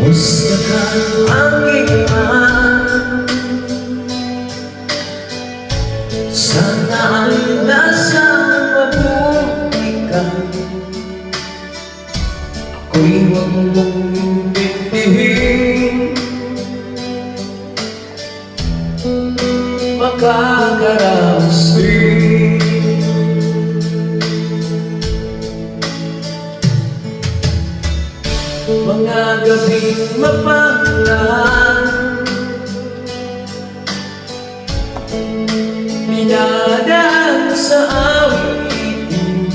Kamusta ka aking mahal? Sana ay nasa mabuti ka. Ako'y huwag mong intindihin, makakaraos din. Mga gabing mapanglan, minadaan sa awitin,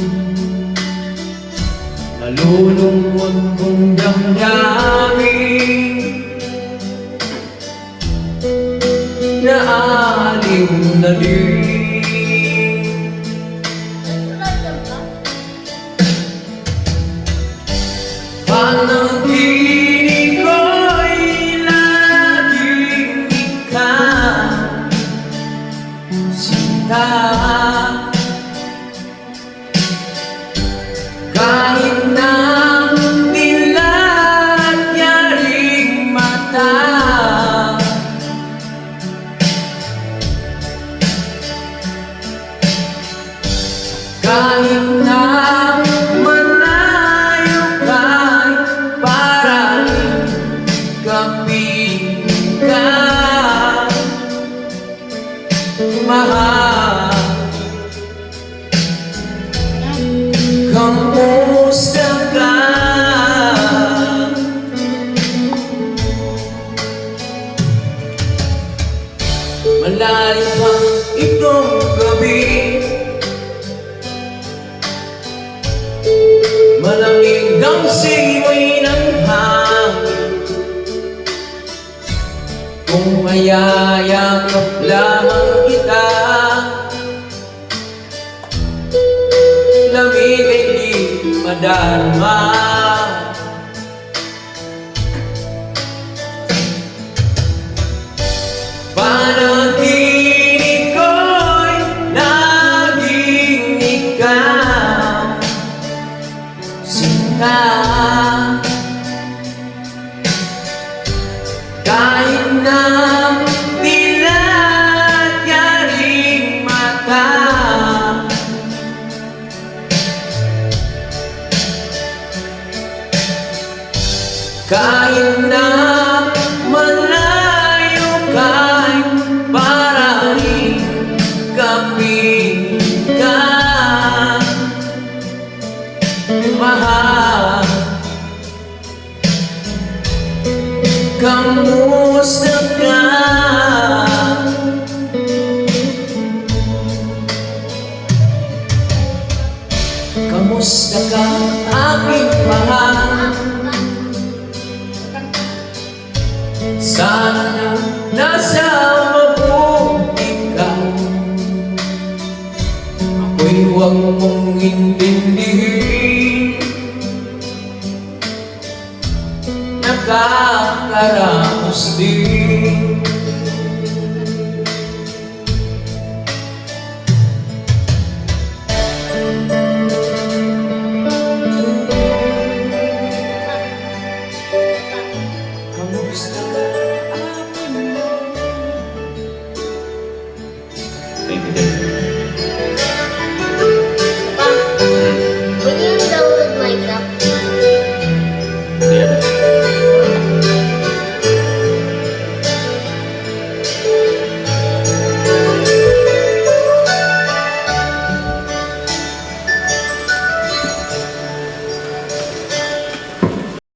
nalulungkot kong damdamin, naaliw na din. Panaginip ko'y laging ikaw, sinta. Kahit na nilalagyaring mata, kahit na mahal, kamusta ka? Malalim pa itong gabi, malamig ang simoy ng hangin. Kung mayayakap lamang kita, lamig ay di madarama. Panaginip ko'y laging ikaw, sinta. Kahit na nilalagyaring mata, kahit na malayo ka'y parating kapit ka, mahal. Kamusta ka? Kamusta ka aking mahal? Sana nasa mabuti ka. Ako'y huwag mong intindihin, nakakaraos din. Kamusta ka aking mahal? Thank you.